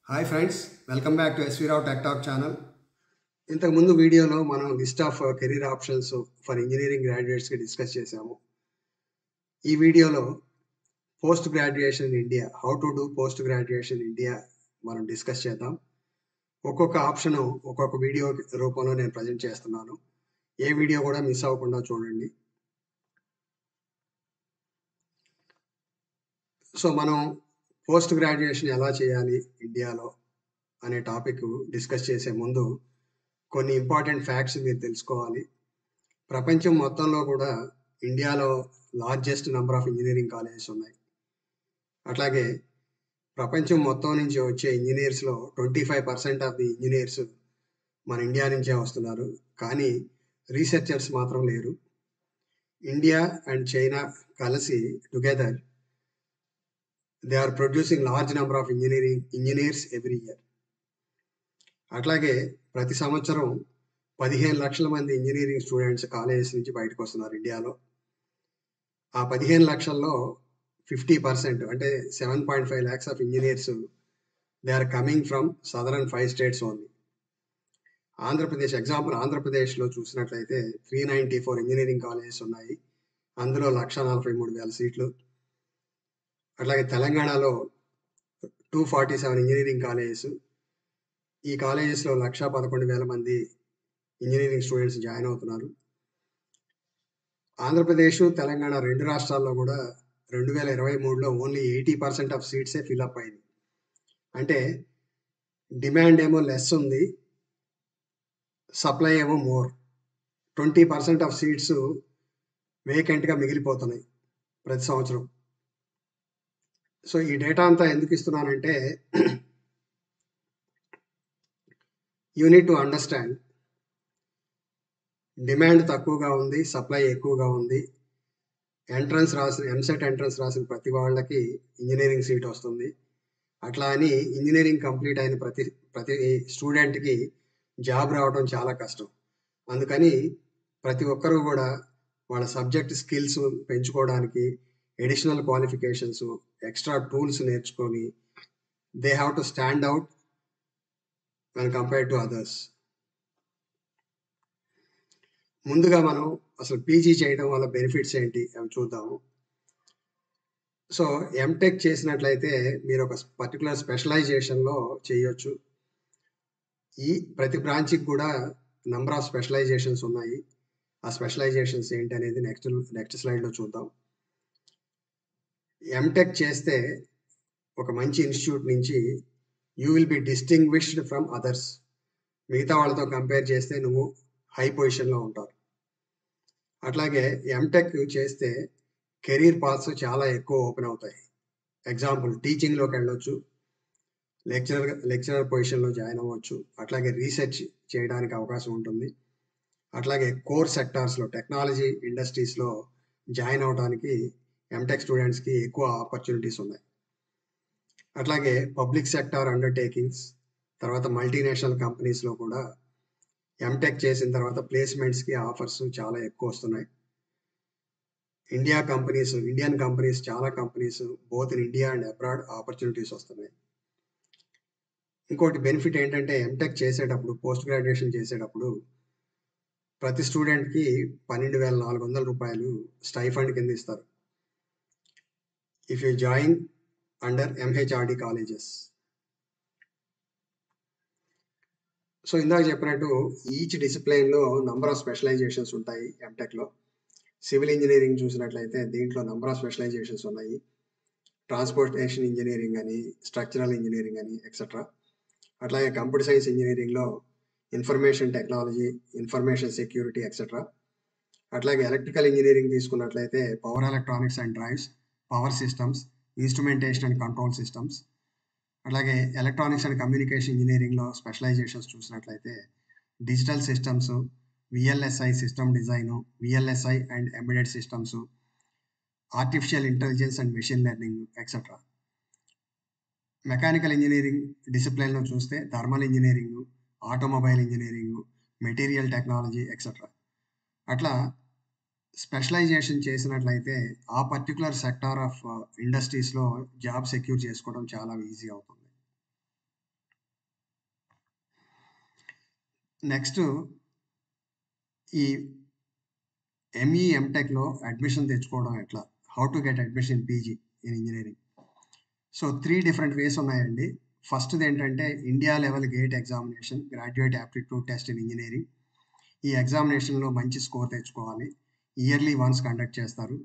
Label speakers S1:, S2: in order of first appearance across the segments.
S1: Hi friends, welcome back to SV Rao tech talk channel. ఇంతకుముందు వీడియోలో మనం list of career options for engineering గ్రాడ్యుయేట్స్కి discuss చేశాము. ఈ వీడియోలో post graduation in India, how to do post graduation in India మనం discuss చేద్దాం. ఒక్కొక్క ఆప్షన్ ఒక్కొక్క వీడియో రూపంలో నేను ప్రజెంట్ చేస్తున్నాను. ఏ వీడియో కూడా మిస్ అవ్వకుండా చూడండి. సో మనం పోస్ట్ గ్రాడ్యుయేషన్ ఎలా చేయాలి ఇండియాలో అనే టాపిక్ డిస్కస్ చేసే ముందు కొన్ని ఇంపార్టెంట్ ఫ్యాక్ట్స్ మీరు తెలుసుకోవాలి. ప్రపంచం మొత్తంలో కూడా ఇండియాలో largest number of engineering colleges ఉన్నాయి. అట్లాగే ప్రపంచం మొత్తం నుంచి వచ్చే ఇంజనీర్స్లో 25% ఆఫ్ ది ఇంజనీర్స్ మన ఇండియా నుంచే వస్తున్నారు. కానీ రీసెర్చర్స్ మాత్రం లేరు. ఇండియా అండ్ చైనా కలిసి together they are producing large number of engineers every year. అట్లాగే ప్రతి సంవత్సరం 15 లక్షల మంది ఇంజనీరింగ్ స్టూడెంట్స్ కాలేజెస్ నుంచి బయటకు వస్తున్నారు ఇండియాలో. ఆ 15 లక్షల్లో 50% అంటే 7.5 lakhs of engineers they are coming from southern 5 states only. Andhra Pradesh example, ఆంధ్రప్రదేశ్లో చూసినట్లయితే 394 ఇంజనీరింగ్ కాలేజెస్ ఉన్నాయి. అందులో 1,43,000 సీట్లు. అట్లాగే తెలంగాణలో 247 ఇంజనీరింగ్ కాలేజెస్. ఈ కాలేజెస్లో 1,11,000 మంది ఇంజనీరింగ్ స్టూడెంట్స్ జాయిన్ అవుతున్నారు. ఆంధ్రప్రదేశ్, తెలంగాణ రెండు రాష్ట్రాల్లో కూడా 2023లో ఓన్లీ 80% ఆఫ్ సీట్సే ఫిల్అప్ అయింది. అంటే డిమాండ్ ఏమో లెస్ ఉంది, సప్లై ఏమో మోర్. 20% ఆఫ్ సీట్స్ వేకెంట్గా మిగిలిపోతున్నాయి ప్రతి సంవత్సరం. సో ఈ డేటా అంతా ఎందుకు ఇస్తున్నానంటే you need to understand, demand తక్కువగా ఉంది, సప్లై ఎక్కువగా ఉంది. ఎంసెట్ ఎంట్రన్స్ రాసిన ప్రతి వాళ్ళకి ఇంజనీరింగ్ సీట్ వస్తుంది. అట్లా అని ఇంజనీరింగ్ కంప్లీట్ అయిన ప్రతి స్టూడెంట్కి జాబ్ రావడం చాలా కష్టం. అందుకని ప్రతి ఒక్కరూ కూడా వాళ్ళ సబ్జెక్ట్ స్కిల్స్ పెంచుకోవడానికి ఎడిషనల్ క్వాలిఫికేషన్స్, ఎక్స్ట్రా టూల్స్ నేర్చుకొని they have to stand out when compared to others. ముందుగా మనం అసలు పీజీ చేయడం వల్ల బెనిఫిట్స్ ఏంటి అవి చూద్దాము. సో ఎంటెక్ చేసినట్లయితే మీరు ఒక పర్టికులర్ స్పెషలైజేషన్లో చేయొచ్చు. ఈ ప్రతి బ్రాంచ్కి కూడా నెంబర్ ఆఫ్ స్పెషలైజేషన్స్ ఉన్నాయి. ఆ స్పెషలైజేషన్స్ ఏంటి అనేది నెక్స్ట్ స్లైడ్లో చూద్దాం. ఎంటెక్ చేస్తే ఒక మంచి ఇన్స్టిట్యూట్ నుంచి you will be distinguished from others. మిగతా వాళ్ళతో కంపేర్ చేస్తే నువ్వు హై పొజిషన్లో ఉంటావు. అట్లాగే ఎంటెక్ చేస్తే కెరీర్ పాత్స్ చాలా ఎక్కువ ఓపెన్ అవుతాయి. ఎగ్జాంపుల్, టీచింగ్లోకి వెళ్ళొచ్చు, లెక్చరర్ పొజిషన్లో జాయిన్ అవ్వచ్చు. అట్లాగే రీసెర్చ్ చేయడానికి అవకాశం ఉంటుంది. అట్లాగే కోర్ సెక్టార్స్లో, టెక్నాలజీ ఇండస్ట్రీస్లో జాయిన్ అవడానికి ఎంటెక్ స్టూడెంట్స్కి ఎక్కువ ఆపర్చునిటీస్ ఉన్నాయి. అట్లాగే పబ్లిక్ సెక్టార్ అండర్టేకింగ్స్, తర్వాత మల్టీనేషనల్ కంపెనీస్లో కూడా ఎంటెక్ చేసిన తర్వాత ప్లేస్మెంట్స్కి ఆఫర్స్ చాలా ఎక్కువ వస్తున్నాయి. ఇండియన్ కంపెనీస్ చాలా companies both in India and abroad opportunities వస్తున్నాయి. ఇంకోటి బెనిఫిట్ ఏంటంటే ఎంటెక్ చేసేటప్పుడు, పోస్ట్ గ్రాడ్యుయేషన్ చేసేటప్పుడు ప్రతి స్టూడెంట్కి 12,400 రూపాయలు స్టైఫండ్ కింద ఇస్తారు if you join under MHRD colleges. So ఇందాక చెప్పినట్టు ఈచ్ డిసిప్లైన్లో నంబర్ ఆఫ్ స్పెషలైజేషన్స్ ఉంటాయి. ఎంటెక్లో సివిల్ ఇంజనీరింగ్ చూసినట్లయితే దీంట్లో నంబర్ ఆఫ్ స్పెషలైజేషన్స్ ఉన్నాయి. ట్రాన్స్పోర్టేషన్ ఇంజనీరింగ్ అని, స్ట్రక్చరల్ ఇంజనీరింగ్ అని, ఎక్సెట్రా. అట్లాగే కంప్యూటర్ సైన్స్ ఇంజనీరింగ్లో information technology, information security, etcetera. అట్లాగే ఎలక్ట్రికల్ ఇంజనీరింగ్ తీసుకున్నట్లయితే power electronics and drives, power systems, instrumentation and control systems. అట్లాగే ఎలక్ట్రానిక్స్ అండ్ కమ్యూనికేషన్ ఇంజనీరింగ్లో స్పెషలైజేషన్స్ చూసినట్లయితే digital systems, VLSI system design, VLSI and embedded systems, artificial intelligence and machine learning, etcetera. Mechanical engineering డిసిప్లిన్లో చూస్తే thermal engineering, automobile engineering, material technology, etcetera. అట్లా specialisation చేసినట్లయితే ఆ particular sector of ఇండస్ట్రీస్లో job secure చేసుకోవడం చాలా easy అవుతుంది. Next ఈ ఎంఈ ఎంటెక్లో అడ్మిషన్ తెచ్చుకోవడం ఎట్లా, how to get admission in PG in engineering. So 3 different ways ఉన్నాయండి. ఫస్ట్ది ఏంటంటే India level gate examination, graduate aptitude test in engineering. ఈ ఎగ్జామినేషన్లో మంచి స్కోర్ తెచ్చుకోవాలి, ఇయర్లీ వన్స్ కండక్ట్ చేస్తారు.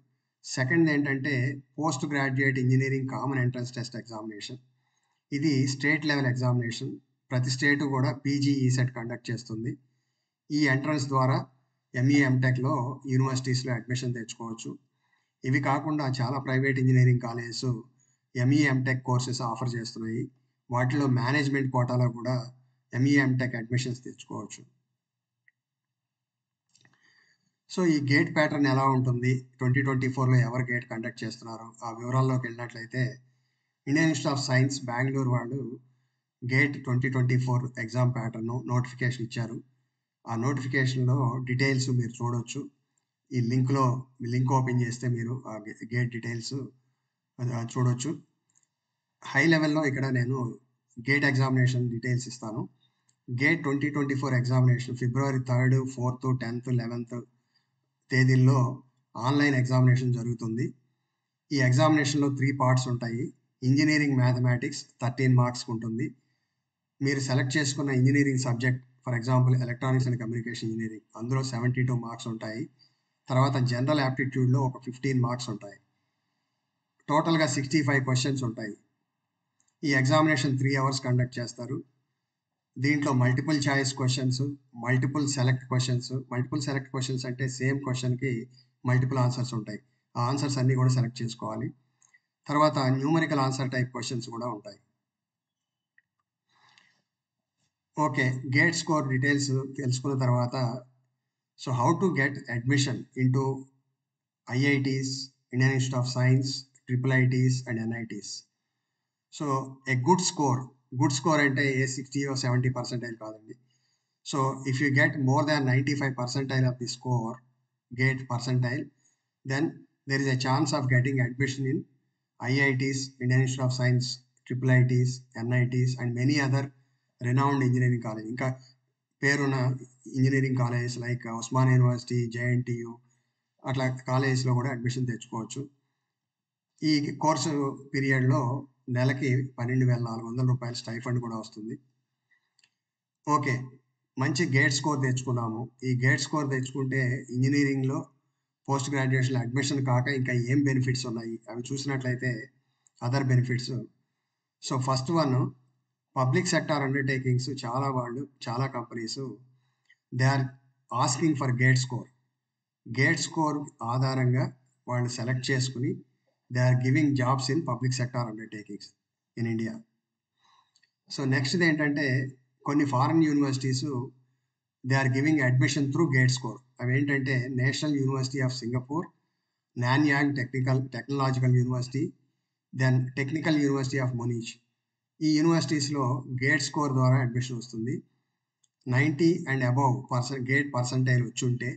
S1: సెకండ్ ఏంటంటే post graduate engineering common entrance test examination. ఇది స్టేట్ లెవెల్ ఎగ్జామినేషన్, ప్రతి స్టేటు కూడా పీజీ ఈసెట్ కండక్ట్ చేస్తుంది. ఈ ఎంట్రన్స్ ద్వారా ఎంఈ ఎంటెక్లో యూనివర్సిటీస్లో అడ్మిషన్ తెచ్చుకోవచ్చు. ఇవి కాకుండా చాలా private engineering colleges ME MTech courses offer చేస్తున్నాయి. వాటిలో మేనేజ్మెంట్ కోటాలో కూడా ఎంఈ ఎంటెక్ అడ్మిషన్స్ తెచ్చుకోవచ్చు. సో ఈ గేట్ ప్యాటర్న్ ఎలా ఉంటుంది, 2024లో ఎవరు గేట్ కండక్ట్ చేస్తున్నారు, ఆ వివరాల్లోకి వెళ్ళినట్లయితే Indian Institute of science Bengaluru వాళ్ళు గేట్ 2024 ఎగ్జామ్ ప్యాటర్న్ నోటిఫికేషన్ ఇచ్చారు. ఆ నోటిఫికేషన్లో డీటెయిల్స్ మీరు చూడవచ్చు. ఈ లింక్ ఓపెన్ చేస్తే మీరు ఆ గేట్ డీటెయిల్స్ చూడొచ్చు. హై లెవెల్లో ఇక్కడ నేను గేట్ ఎగ్జామినేషన్ డీటెయిల్స్ ఇస్తాను. గేట్ 2024 ఎగ్జామినేషన్ ఫిబ్రవరి 3, 4, 10, 11 తేదీల్లో ఆన్లైన్ ఎగ్జామినేషన్ జరుగుతుంది. ఈ ఎగ్జామినేషన్లో 3 పార్ట్స్ ఉంటాయి. ఇంజనీరింగ్ మ్యాథమెటిక్స్ 13 మార్క్స్కి ఉంటుంది. మీరు సెలెక్ట్ చేసుకున్న engineering subject, for example electronics and communication engineering, అందులో 72 మార్క్స్ ఉంటాయి. తర్వాత జనరల్ యాప్టిట్యూడ్లో ఒక 15 మార్క్స్ ఉంటాయి. టోటల్గా 65 క్వశ్చన్స్ ఉంటాయి. ఈ ఎగ్జామినేషన్ 3 అవర్స్ కండక్ట్ చేస్తారు. దీంట్లో multiple choice questions, multiple select questions అంటే సేమ్ క్వశ్చన్కి మల్టిపుల్ ఆన్సర్స్ ఉంటాయి. ఆ ఆన్సర్స్ అన్నీ కూడా సెలెక్ట్ చేసుకోవాలి. తర్వాత న్యూమరికల్ ఆన్సర్ టైప్ క్వశ్చన్స్ కూడా ఉంటాయి. ఓకే, గేట్ స్కోర్ డీటెయిల్స్ తెలుసుకున్న తర్వాత, so how to get admission into IITs, Indian Institute of Science, IIITs and NITs. So a good score అంటే ఏ 60 or 70% కాదండి. So if you get more than 95% of the score, GATE percentile, then there is a chance of getting admission in IITs, Indian Institute of Science, IIITs, NITs and many other renowned engineering college. ఇంకా పేరున్న engineering colleges like Osman University, JNTU అట్లా కాలేజెస్లో కూడా admission తెచ్చుకోవచ్చు. ఈ course పీరియడ్లో నెలకి 12,400 రూపాయలు స్టైఫండ్ కూడా వస్తుంది. ఓకే, మంచి గేట్ స్కోర్ తెచ్చుకున్నాము. ఈ గేట్ స్కోర్ తెచ్చుకుంటే ఇంజనీరింగ్లో పోస్ట్ గ్రాడ్యుయేషన్ అడ్మిషన్ కాక ఇంకా ఏం బెనిఫిట్స్ ఉన్నాయి అవి చూసినట్లయితే other benefits. So first one, public sector undertakings చాలా companies they are asking for GATE score ఆధారంగా వాళ్ళు సెలెక్ట్ చేసుకుని they are giving jobs in public sector undertakings in India. So next ఏంటంటే కొన్ని foreign universities they are giving admission through GATE score. అవి ఏంటంటే national university of Singapore, Nanyang technological university, then technical university of Munich. ఈ యూనివర్సిటీస్లో GATE score ద్వారా admission వస్తుంది. 90 and above gate percentile వచ్చి ఉంటే,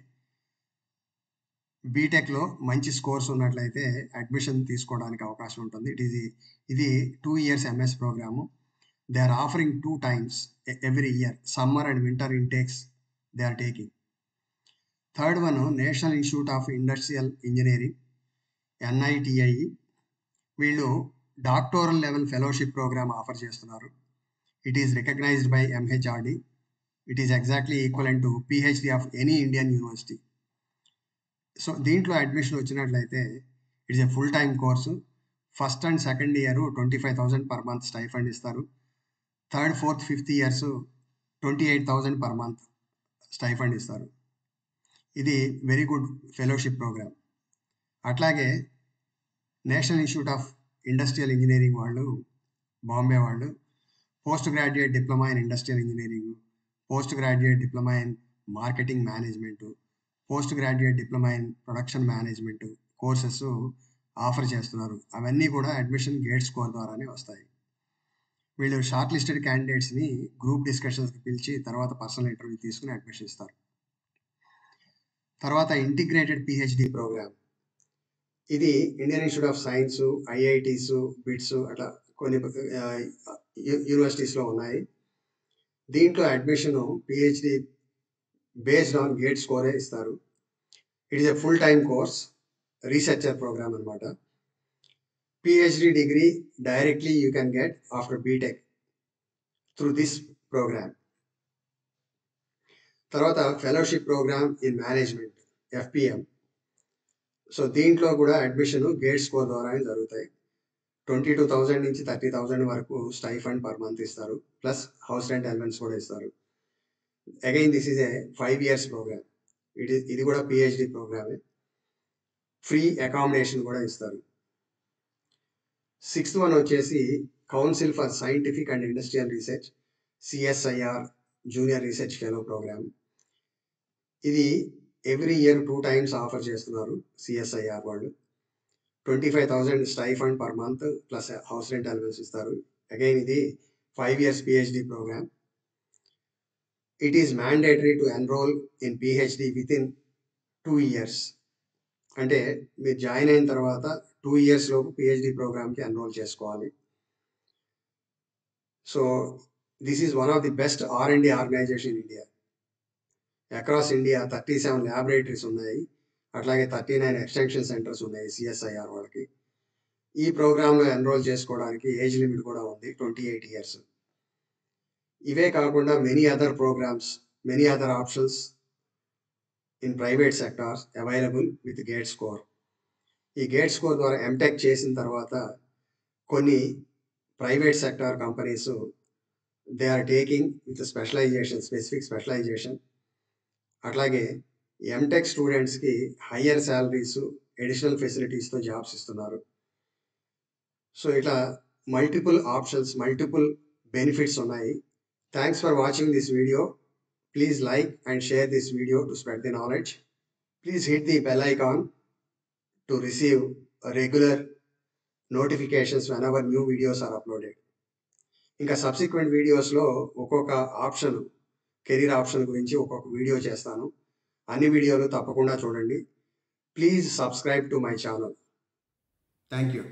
S1: బీటెక్లో మంచి స్కోర్స్ ఉన్నట్లయితే అడ్మిషన్ తీసుకోవడానికి అవకాశం ఉంటుంది. ఇది 2 years MS programme. They are offering 2 times every year, summer and winter intakes they are taking. Third one, national institute of industrial engineering, NITIE. వీళ్ళు doctoral level fellowship programme offer చేస్తున్నారు. It is recognised by MHRD. It is exactly equivalent to PhD of any Indian university. So దీంట్లో admission వచ్చినట్లయితే it's a full time course. First and second year 25,000 per month stipend ఇస్తారు. Third, fourth, fifth years 28,000 per month stipend ఇస్తారు. ఇది very good fellowship programme. అట్లాగే national institute of industrial engineering వాళ్ళు, బాంబే వాళ్ళు, post graduate diploma in industrial engineering, post graduate diploma in marketing management, post graduate diploma in production management courses offer చేస్తున్నారు. అవన్నీ కూడా admission gate score ద్వారానే వస్తాయి. వీళ్ళు short listed క్యాండిడేట్స్ని group డిస్కషన్స్కి పిలిచి తర్వాత పర్సనల్ ఇంటర్వ్యూ తీసుకుని అడ్మిషన్ ఇస్తారు. తర్వాత ఇంటిగ్రేటెడ్ PhD ప్రోగ్రామ్. ఇది Indian Institute of science, IITs, BITS అట్లా కొన్ని యూనివర్సిటీస్లో ఉన్నాయి. దీంట్లో admission PhD based on GATE స్కోరే ఇస్తారు. It is a full time course, researcher programme అనమాట. PhD degree directly you can get after BTech through this program. తర్వాత fellowship programme in management, FPM. So దీంట్లో కూడా అడ్మిషన్ గేట్ స్కోర్ ద్వారానే జరుగుతాయి. 22,000 నుంచి 30,000 వరకు స్టైఫండ్ పర్ మంత్ ఇస్తారు, plus house rent allowance కూడా ఇస్తారు. Again this is a 5 years programme. ఇది కూడా PhD ప్రోగ్రామే. ఫ్రీ అకామిడేషన్ కూడా ఇస్తారు. 6th one వచ్చేసి Council for Scientific and Industrial Research, CSIR junior research fellow programme. ఇది ఎవ్రీ ఇయర్ 2 times ఆఫర్ చేస్తున్నారు CSIR వాళ్ళు. 25,000 stipend per month plus house rent allowance ఇస్తారు. Again ఇది 5 years PhD programme. It is mandatory to enrol in PhD within 2 years. అంటే మీరు join అయిన తర్వాత 2 years లోపు PhD ప్రోగ్రామ్కి ఎన్రోల్ చేసుకోవాలి. So this is one of the best R&D organisation in India. Across India 37 laboratories ఉన్నాయి, అట్లాగే 39 extension centres ఉన్నాయి CSIR వాళ్ళకి. ఈ ప్రోగ్రాంలో ఎన్రోల్ చేసుకోవడానికి ఏజ్ లిమిట్ కూడా ఉంది, 28 years. ఇవే కాకుండా many other programmes, many other options in private sectors available with GATE score. ఈ గేట్ స్కోర్ ద్వారా ఎంటెక్ చేసిన తర్వాత కొన్ని private sector companies they are taking with specialisation, specific specialisation. అట్లాగే ఎంటెక్ స్టూడెంట్స్కి హయ్యర్ శాలరీస్, అడిషనల్ ఫెసిలిటీస్తో జాబ్స్ ఇస్తున్నారు. So ఇట్లా మల్టిపుల్ ఆప్షన్స్, మల్టిపుల్ బెనిఫిట్స్ ఉన్నాయి. Thanks for watching this video. Please like and share this video to spread the knowledge. Please hit the bell icon to receive regular notifications whenever new videos are uploaded. ఇంకా subsequent వీడియోస్లో ఒక్కొక్క option, career option గురించి ఒక్కొక్క video చేస్తాను. అన్ని వీడియోలు తప్పకుండా చూడండి. Please subscribe to my channel. Thank you.